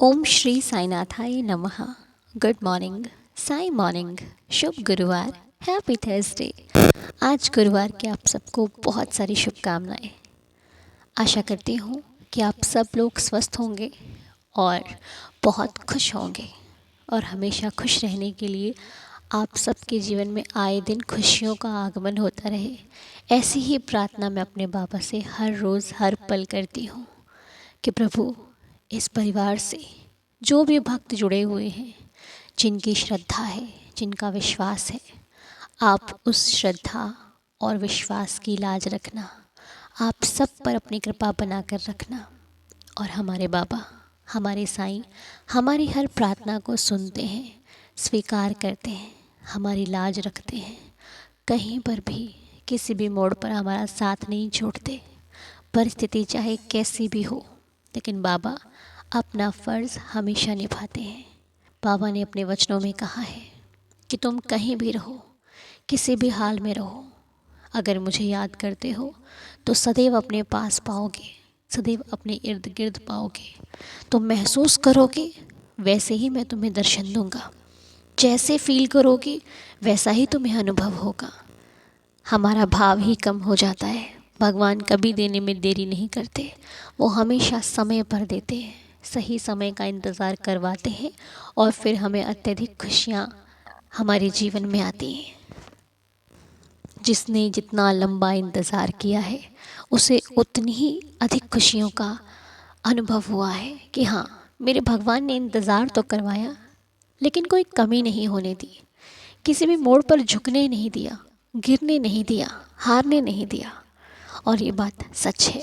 ओम श्री साईनाथाय नमः। Good morning, Sai morning. शुभ गुरुवार, हैप्पी थर्सडे। आज गुरुवार की आप सबको बहुत सारी शुभकामनाएं। आशा करती हूँ कि आप सब लोग स्वस्थ होंगे और बहुत खुश होंगे और हमेशा खुश रहने के लिए आप सबके जीवन में आए दिन खुशियों का आगमन होता रहे। ऐसी ही प्रार्थना मैं अपने बाबा से हर रोज़ हर पल करती हूँ कि प्रभु इस परिवार से जो भी भक्त जुड़े हुए हैं, जिनकी श्रद्धा है, जिनका विश्वास है, आप उस श्रद्धा और विश्वास की लाज रखना। आप सब पर अपनी कृपा बनाकर रखना। और हमारे बाबा, हमारे साईं हमारी हर प्रार्थना को सुनते हैं, स्वीकार करते हैं, हमारी लाज रखते हैं। कहीं पर भी किसी भी मोड़ पर हमारा साथ नहीं छोड़ते। परिस्थिति चाहे कैसी भी हो, लेकिन बाबा अपना फ़र्ज़ हमेशा निभाते हैं। बाबा ने अपने वचनों में कहा है कि तुम कहीं भी रहो, किसी भी हाल में रहो, अगर मुझे याद करते हो तो सदैव अपने पास पाओगे, सदैव अपने इर्द गिर्द पाओगे। तुम महसूस करोगे वैसे ही मैं तुम्हें दर्शन दूंगा, जैसे फील करोगे वैसा ही तुम्हें अनुभव होगा। हमारा भाव ही कम हो जाता है। भगवान कभी देने में देरी नहीं करते, वो हमेशा समय पर देते हैं, सही समय का इंतज़ार करवाते हैं और फिर हमें अत्यधिक खुशियाँ हमारे जीवन में आती हैं। जिसने जितना लंबा इंतज़ार किया है उसे उतनी ही अधिक खुशियों का अनुभव हुआ है कि हाँ, मेरे भगवान ने इंतज़ार तो करवाया लेकिन कोई कमी नहीं होने दी, किसी भी मोड़ पर झुकने नहीं दिया, गिरने नहीं दिया, हारने नहीं दिया। और ये बात सच है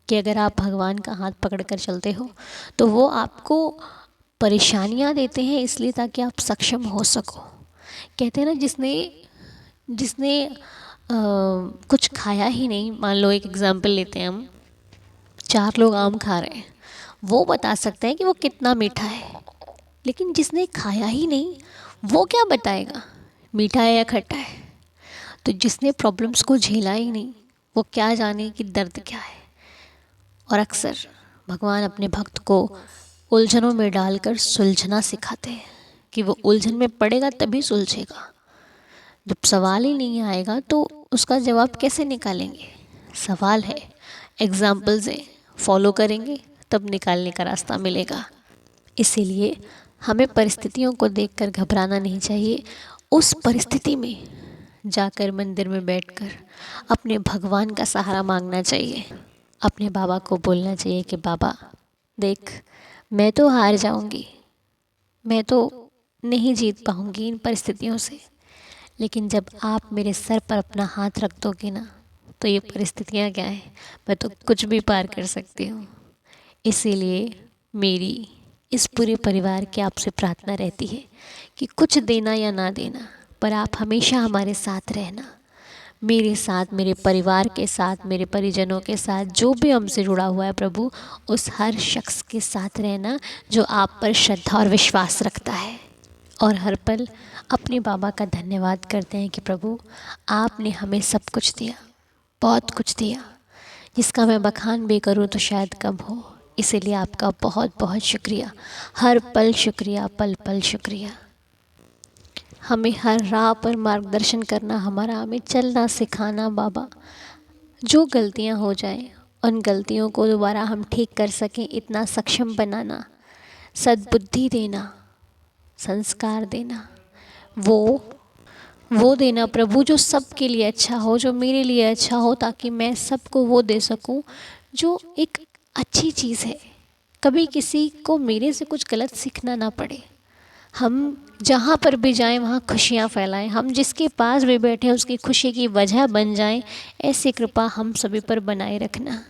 कि अगर आप भगवान का हाथ पकड़कर चलते हो तो वो आपको परेशानियाँ देते हैं इसलिए ताकि आप सक्षम हो सको। कहते हैं ना, जिसने जिसने कुछ खाया ही नहीं, मान लो एक एग्ज़ाम्पल लेते हैं हम, 4 लोग आम खा रहे हैं, वो बता सकते हैं कि वो कितना मीठा है, लेकिन जिसने खाया ही नहीं वो क्या बताएगा मीठा है या खट्टा है। तो जिसने प्रॉब्लम्स को झेला ही नहीं वो क्या जाने कि दर्द क्या है। और अक्सर भगवान अपने भक्त को उलझनों में डालकर सुलझना सिखाते हैं कि वो उलझन में पड़ेगा तभी सुलझेगा। जब सवाल ही नहीं आएगा तो उसका जवाब कैसे निकालेंगे। सवाल है, एग्जाम्पल्स हैं, फॉलो करेंगे तब निकालने का रास्ता मिलेगा। इसीलिए हमें परिस्थितियों को देखकर घबराना नहीं चाहिए। उस परिस्थिति में जाकर मंदिर में बैठकर अपने भगवान का सहारा मांगना चाहिए। अपने बाबा को बोलना चाहिए कि बाबा देख, मैं तो हार जाऊंगी, मैं तो नहीं जीत पाऊंगी इन परिस्थितियों से, लेकिन जब आप मेरे सर पर अपना हाथ रख दोगे ना तो ये परिस्थितियाँ क्या है, मैं तो कुछ भी पार कर सकती हूँ। इसीलिए मेरी इस पूरे परिवार की आपसे प्रार्थना रहती है कि कुछ देना या ना देना, पर आप हमेशा हमारे साथ रहना। मेरे साथ, मेरे परिवार के साथ, मेरे परिजनों के साथ, जो भी हमसे जुड़ा हुआ है प्रभु, उस हर शख्स के साथ रहना जो आप पर श्रद्धा और विश्वास रखता है। और हर पल अपने बाबा का धन्यवाद करते हैं कि प्रभु आपने हमें सब कुछ दिया, बहुत कुछ दिया, जिसका मैं बखान भी करूँ तो शायद कम हो। इसीलिए आपका बहुत बहुत शुक्रिया, हर पल शुक्रिया, पल पल शुक्रिया। हमें हर राह पर मार्गदर्शन करना, हमारा हमें चलना सिखाना बाबा। जो गलतियाँ हो जाएं उन गलतियों को दोबारा हम ठीक कर सकें इतना सक्षम बनाना, सद्बुद्धि देना, संस्कार देना, वो देना प्रभु जो सबके लिए अच्छा हो, जो मेरे लिए अच्छा हो, ताकि मैं सबको वो दे सकूं जो एक अच्छी चीज़ है। कभी किसी को मेरे से कुछ गलत सीखना ना पड़े। हम जहाँ पर भी जाएं वहाँ खुशियाँ फैलाएं, हम जिसके पास भी बैठे उसकी खुशी की वजह बन जाएं, ऐसी कृपा हम सभी पर बनाए रखना।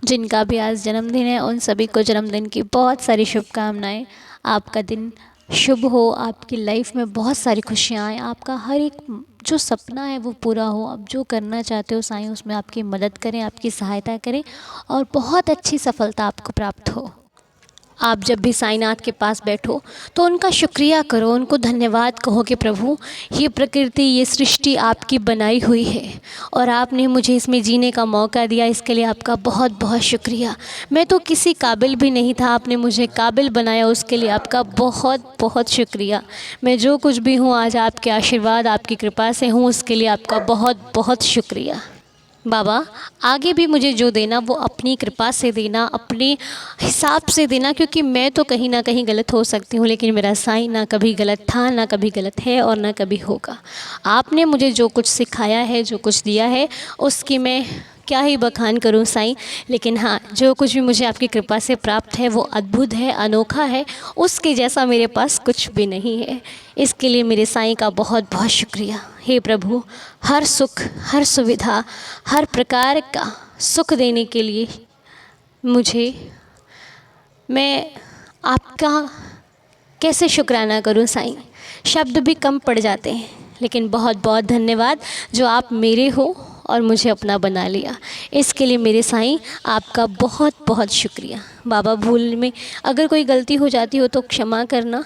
जिनका भी आज जन्मदिन है उन सभी को जन्मदिन की बहुत सारी शुभकामनाएं। आपका दिन शुभ हो, आपकी लाइफ में बहुत सारी खुशियाँ आए, आपका हर एक जो सपना है वो पूरा हो। आप जो करना चाहते हो साईं उसमें आपकी मदद करें, आपकी सहायता करें और बहुत अच्छी सफलता आपको प्राप्त हो। आप जब भी साईनाथ के पास बैठो तो उनका शुक्रिया करो, उनको धन्यवाद कहो कि प्रभु ये प्रकृति, ये सृष्टि आपकी बनाई हुई है और आपने मुझे इसमें जीने का मौका दिया, इसके लिए आपका बहुत बहुत शुक्रिया। मैं तो किसी काबिल भी नहीं था, आपने मुझे काबिल बनाया, उसके लिए आपका बहुत बहुत शुक्रिया। मैं जो कुछ भी हूँ आज आपके आशीर्वाद, आपकी कृपा से हूँ, उसके लिए आपका बहुत बहुत शुक्रिया। बाबा, आगे भी मुझे जो देना वो अपनी कृपा से देना, अपने हिसाब से देना, क्योंकि मैं तो कहीं ना कहीं गलत हो सकती हूँ, लेकिन मेरा साईं ना कभी गलत था, ना कभी गलत है और ना कभी होगा। आपने मुझे जो कुछ सिखाया है, जो कुछ दिया है, उसकी मैं क्या ही बखान करूँ साईं। लेकिन हाँ, जो कुछ भी मुझे आपकी कृपा से प्राप्त है वो अद्भुत है, अनोखा है, उसके जैसा मेरे पास कुछ भी नहीं है। इसके लिए मेरे साईं का बहुत बहुत शुक्रिया। हे प्रभु, हर सुख, हर सुविधा, हर प्रकार का सुख देने के लिए मुझे, मैं आपका कैसे शुक्राना करूं साईं, शब्द भी कम पड़ जाते हैं। लेकिन बहुत बहुत धन्यवाद जो आप मेरे हो और मुझे अपना बना लिया। इसके लिए मेरे साईं आपका बहुत बहुत शुक्रिया। बाबा, भूल में अगर कोई गलती हो जाती हो तो क्षमा करना।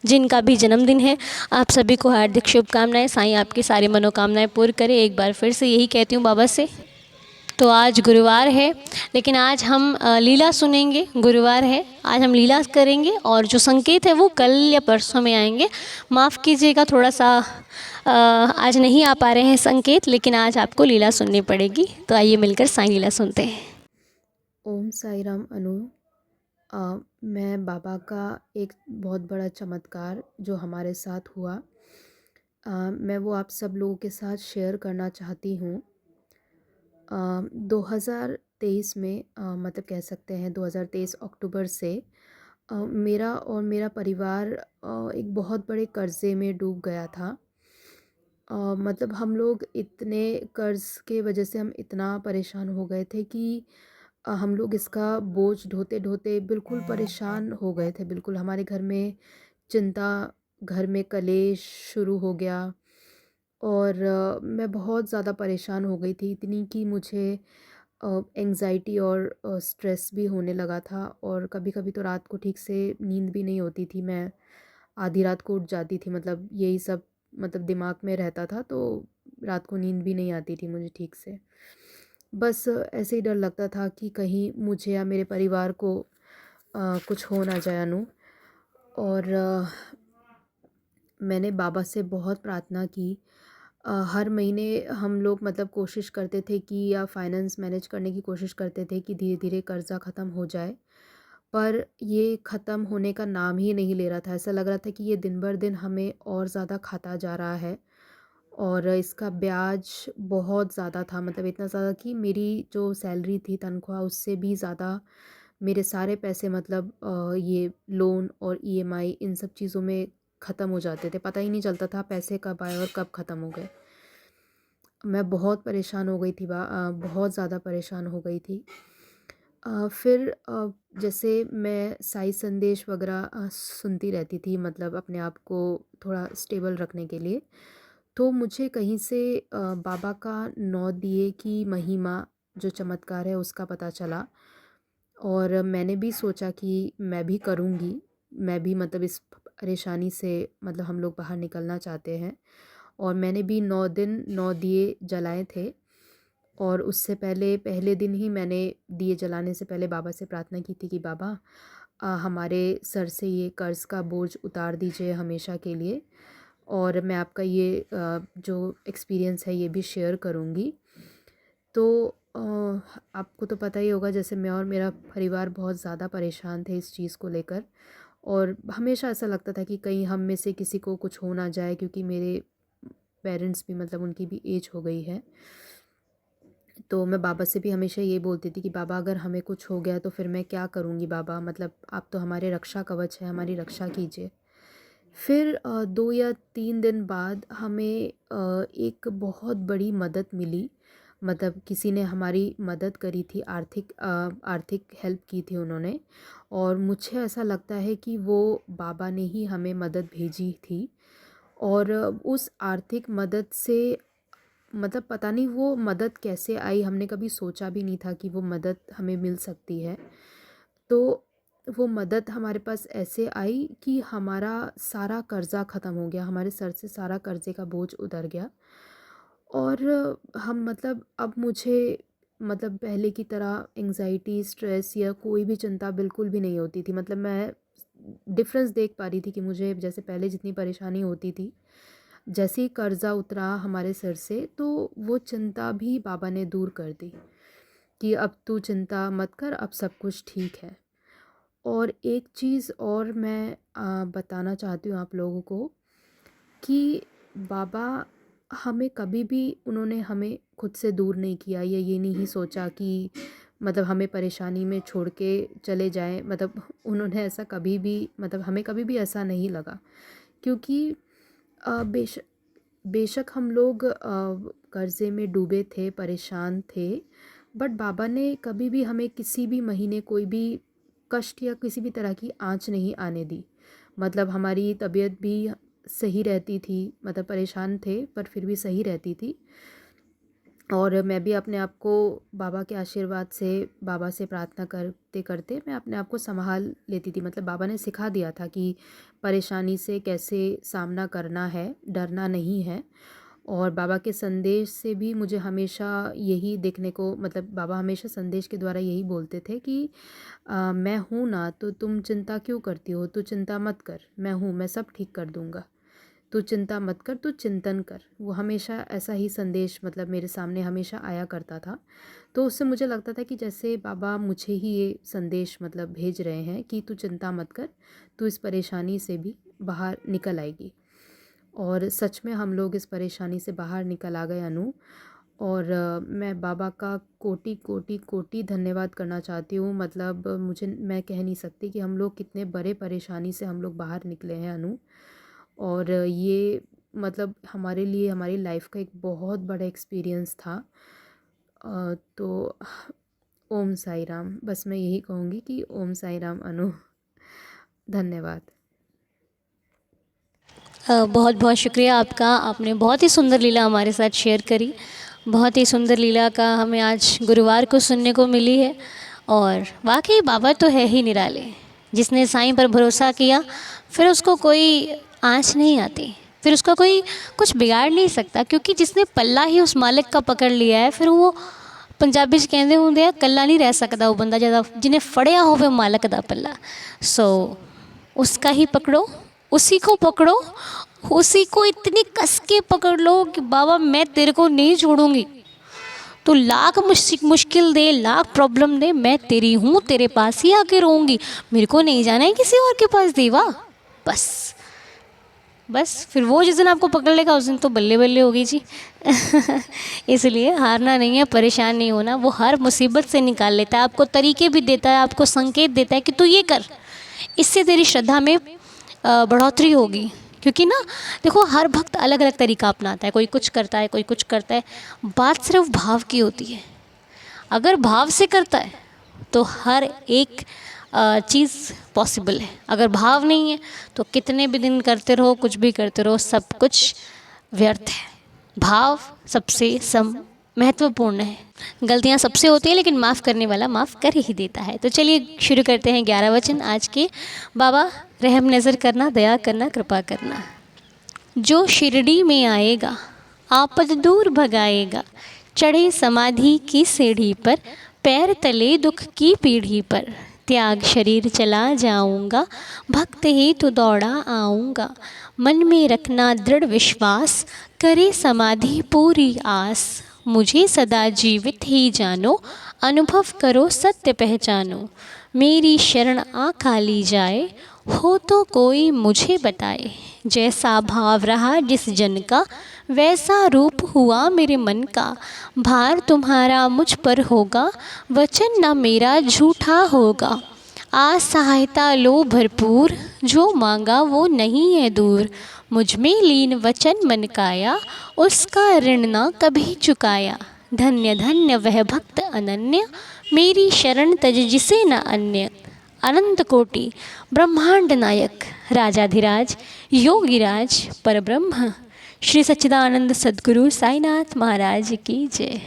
जिनका भी जन्मदिन है, आप सभी को हार्दिक शुभकामनाएं। साईं आपकी सारी मनोकामनाएं पूर्ण करें। एक बार फिर से यही कहती हूँ बाबा से। तो आज गुरुवार है, लेकिन आज हम लीला सुनेंगे। गुरुवार है, आज हम लीला करेंगे और जो संकेत है वो कल या परसों में आएंगे। माफ़ कीजिएगा, थोड़ा सा आज नहीं आ पा रहे हैं संकेत, लेकिन आज आपको लीला सुननी पड़ेगी। तो आइए मिलकर साईं लीला सुनते हैं। ओम साई राम अनु। मैं बाबा का एक बहुत बड़ा चमत्कार जो हमारे साथ हुआ, मैं वो आप सब लोगों के साथ शेयर करना चाहती हूँ। 2023 में, मतलब कह सकते हैं 2023 अक्टूबर से मेरा और मेरा परिवार एक बहुत बड़े कर्ज़े में डूब गया था। मतलब हम लोग इतने कर्ज़ के वजह से हम इतना परेशान हो गए थे कि हम लोग इसका बोझ ढोते-ढोते बिल्कुल परेशान हो गए थे। बिल्कुल हमारे घर में चिंता, घर में कलेश शुरू हो गया और मैं बहुत ज़्यादा परेशान हो गई थी, इतनी कि मुझे एंग्ज़ायटी और स्ट्रेस भी होने लगा था और कभी-कभी तो रात को ठीक से नींद भी नहीं होती थी। मैं आधी रात को उठ जाती थी, मतलब यही सब मतलब दिमाग में रहता था, तो रात को नींद भी नहीं आती थी मुझे ठीक से। बस ऐसे ही डर लगता था कि कहीं मुझे या मेरे परिवार को कुछ हो ना जाए अनु। और मैंने बाबा से बहुत प्रार्थना की। हर महीने हम लोग मतलब कोशिश करते थे कि, या फाइनेंस मैनेज करने की कोशिश करते थे कि धीरे धीरे कर्ज़ा ख़त्म हो जाए, पर ये ख़त्म होने का नाम ही नहीं ले रहा था। ऐसा लग रहा था कि ये दिन बर दिन हमें और ज़्यादा खाता जा रहा है और इसका ब्याज बहुत ज़्यादा था, मतलब इतना ज़्यादा कि मेरी जो सैलरी थी, तनख्वाह, उससे भी ज़्यादा मेरे सारे पैसे, मतलब ये लोन और ईएमआई इन सब चीज़ों में ख़त्म हो जाते थे। पता ही नहीं चलता था पैसे कब आए और कब ख़त्म हो गए। मैं बहुत परेशान हो गई थी, बहुत ज़्यादा परेशान हो गई थी। फिर जैसे मैं साई संदेश वगैरह सुनती रहती थी, मतलब अपने आप को थोड़ा स्टेबल रखने के लिए। तो मुझे कहीं से बाबा का 9 दिए की महिमा, जो चमत्कार है, उसका पता चला और मैंने भी सोचा कि मैं भी करूँगी। मैं भी मतलब इस परेशानी से, मतलब हम लोग बाहर निकलना चाहते हैं और मैंने भी 9 दिन 9 दिए जलाए थे। और उससे पहले पहले दिन ही मैंने दिए जलाने से पहले बाबा से प्रार्थना की थी कि बाबा, हमारे सर से ये कर्ज़ का बोझ उतार दीजिए हमेशा के लिए। और मैं आपका ये जो एक्सपीरियंस है ये भी शेयर करूँगी। तो आपको तो पता ही होगा, जैसे मैं और मेरा परिवार बहुत ज़्यादा परेशान थे इस चीज़ को लेकर और हमेशा ऐसा लगता था कि कहीं हम में से किसी को कुछ हो ना जाए, क्योंकि मेरे पेरेंट्स भी, मतलब उनकी भी एज हो गई है। तो मैं बाबा से भी हमेशा ये बोलती थी कि बाबा, अगर हमें कुछ हो गया तो फिर मैं क्या करूँगी बाबा, मतलब आप तो हमारे रक्षा कवच है, हमारी रक्षा कीजिए। फिर 2 या 3 दिन बाद हमें एक बहुत बड़ी मदद मिली, मतलब किसी ने हमारी मदद करी थी, आर्थिक हेल्प की थी उन्होंने। और मुझे ऐसा लगता है कि वो बाबा ने ही हमें मदद भेजी थी और उस आर्थिक मदद से, मतलब पता नहीं वो मदद कैसे आई, हमने कभी सोचा भी नहीं था कि वो मदद हमें मिल सकती है। तो वो मदद हमारे पास ऐसे आई कि हमारा सारा कर्ज़ा ख़त्म हो गया, हमारे सर से सारा कर्ज़े का बोझ उतर गया। और हम मतलब अब मुझे मतलब पहले की तरह एंग्ज़ायटी, स्ट्रेस या कोई भी चिंता बिल्कुल भी नहीं होती थी। मतलब मैं डिफ़रेंस देख पा रही थी कि मुझे जैसे पहले जितनी परेशानी होती थी, जैसे ही कर्ज़ा उतरा हमारे सर से, तो वो चिंता भी बाबा ने दूर कर दी कि अब तू चिंता मत कर, अब सब कुछ ठीक है। और एक चीज़ और मैं बताना चाहती हूँ आप लोगों को कि बाबा हमें कभी भी उन्होंने हमें खुद से दूर नहीं किया, या ये नहीं सोचा कि मतलब हमें परेशानी में छोड़ के चले जाएं। मतलब उन्होंने ऐसा कभी भी, मतलब हमें कभी भी ऐसा नहीं लगा, क्योंकि बेशक बेशक हम लोग कर्ज़े में डूबे थे, परेशान थे, बट बाबा ने कभी भी हमें किसी भी महीने कोई भी कष्ट या किसी भी तरह की आँच नहीं आने दी। मतलब हमारी तबीयत भी सही रहती थी, मतलब परेशान थे पर फिर भी सही रहती थी। और मैं भी अपने आप को बाबा के आशीर्वाद से, बाबा से प्रार्थना करते करते मैं अपने आप को संभाल लेती थी। मतलब बाबा ने सिखा दिया था कि परेशानी से कैसे सामना करना है, डरना नहीं है। और बाबा के संदेश से भी मुझे हमेशा यही देखने को, मतलब बाबा हमेशा संदेश के द्वारा यही बोलते थे कि मैं हूँ ना, तो तुम चिंता क्यों करती हो, तू चिंता मत कर, मैं हूँ, मैं सब ठीक कर दूँगा, तू चिंता मत कर, तू चिंतन कर। वो हमेशा ऐसा ही संदेश मतलब मेरे सामने हमेशा आया करता था। तो उससे मुझे लगता था कि जैसे बाबा मुझे ही ये संदेश मतलब भेज रहे हैं कि तू चिंता मत कर, तू इस परेशानी से भी बाहर निकल आएगी। और सच में हम लोग इस परेशानी से बाहर निकल आ गए अनु। और मैं बाबा का कोटि कोटि कोटि धन्यवाद करना चाहती हूँ। मतलब मुझे, मैं कह नहीं सकती कि हम लोग कितने बड़े परेशानी से हम लोग बाहर निकले हैं अनु। और ये मतलब हमारे लिए हमारी लाइफ का एक बहुत बड़ा एक्सपीरियंस था। तो ओम साई राम, बस मैं यही कहूँगी कि ओम साई राम अनु। धन्यवाद। बहुत बहुत शुक्रिया आपका। आपने बहुत ही सुंदर लीला हमारे साथ शेयर करी। बहुत ही सुंदर लीला का हमें आज गुरुवार को सुनने को मिली है। और वाकई बाबा तो है ही निराले। जिसने साईं पर भरोसा किया फिर उसको कोई आँच नहीं आती, फिर उसका कोई कुछ बिगाड़ नहीं सकता, क्योंकि जिसने पल्ला ही उस मालिक का पकड़ लिया है, फिर वो पंजाबी 'ਚ ਕਹਿੰਦੇ ਹੁੰਦੇ ਆ ਕੱਲਾ नहीं रह सकता वो बंदा, ज़्यादा जिन्हें फड़िया होवे मालिक दा पल्ला। सो उसका ही पकड़ो, उसी को पकड़ो, उसी को इतनी कस के पकड़ लो कि बाबा मैं तेरे को नहीं छोड़ूंगी, तो लाख मुश्किल दे, लाख प्रॉब्लम दे, मैं तेरी हूँ, तेरे पास ही आके रहूँगी, मेरे को नहीं जाना है किसी और के पास देवा। बस बस फिर वो जिस दिन आपको पकड़ लेगा उस दिन तो बल्ले बल्ले होगी जी। इसलिए हारना नहीं है, परेशान नहीं होना। वो हर मुसीबत से निकाल लेता है, आपको तरीके भी देता है, आपको संकेत देता है कि तू ये कर, इससे तेरी श्रद्धा में बढ़ोतरी होगी। क्योंकि ना देखो, हर भक्त अलग अलग तरीका अपनाता है, कोई कुछ करता है, कोई कुछ करता है। बात सिर्फ भाव की होती है। अगर भाव से करता है तो हर एक चीज़ पॉसिबल है। अगर भाव नहीं है तो कितने भी दिन करते रहो, कुछ भी करते रहो, सब कुछ व्यर्थ है। भाव सबसे महत्वपूर्ण है। गलतियाँ सबसे होती हैं, लेकिन माफ़ करने वाला माफ़ कर ही देता है। तो चलिए शुरू करते हैं 11 वचन आज के। बाबा रहम नज़र करना, दया करना, कृपा करना। जो शिरडी में आएगा आपद दूर भगाएगा, चढ़े समाधि की सीढ़ी पर, पैर तले दुख की पीढ़ी पर, त्याग शरीर चला जाऊंगा, भक्त ही तो दौड़ा आऊँगा, मन में रखना दृढ़ विश्वास, करे समाधि पूरी आस, मुझे सदा जीवित ही जानो, अनुभव करो सत्य पहचानो, मेरी शरण आ खाली जाए, हो तो कोई मुझे बताए, जैसा भाव रहा जिस जन का, वैसा रूप हुआ मेरे मन का, भार तुम्हारा मुझ पर होगा, वचन न मेरा झूठा होगा, आज सहायता लो भरपूर, जो मांगा वो नहीं है दूर, मुझ में लीन वचन मन काया, उसका ऋण न कभी चुकाया, धन्य धन्य वह भक्त अनन्य, मेरी शरण तज जिसे न अन्य, अनंत कोटि ब्रह्मांड नायक, राजाधिराज योगीराज परब्रह्म, श्री सच्चिदानंद सद्गुरु साईनाथ महाराज की जय।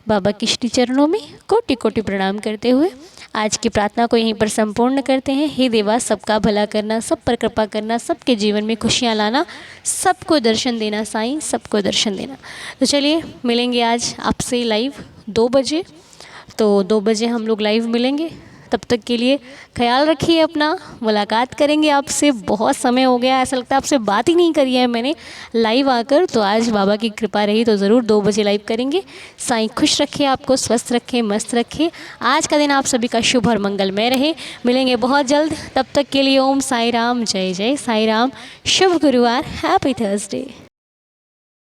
बाबा के श्री चरणों में कोटि कोटि प्रणाम करते हुए आज की प्रार्थना को यहीं पर संपूर्ण करते हैं। हे देवा, सबका भला करना, सब पर कृपा करना, सबके जीवन में खुशियाँ लाना, सबको दर्शन देना साईं, सबको दर्शन देना। तो चलिए मिलेंगे आज आपसे लाइव 2 बजे। तो 2 बजे हम लोग लाइव मिलेंगे। तब तक के लिए ख्याल रखिए अपना। मुलाकात करेंगे आपसे, बहुत समय हो गया, ऐसा लगता है आपसे बात ही नहीं करी है मैंने लाइव आकर। तो आज बाबा की कृपा रही तो ज़रूर 2 बजे लाइव करेंगे। साईं खुश रखे, आपको स्वस्थ रखे, मस्त रखे। आज का दिन आप सभी का शुभ और मंगलमय रहे। मिलेंगे बहुत जल्द। तब तक के लिए ओम साई राम, जय जय साई राम। शुभ गुरुवार, हैप्पी थर्सडे।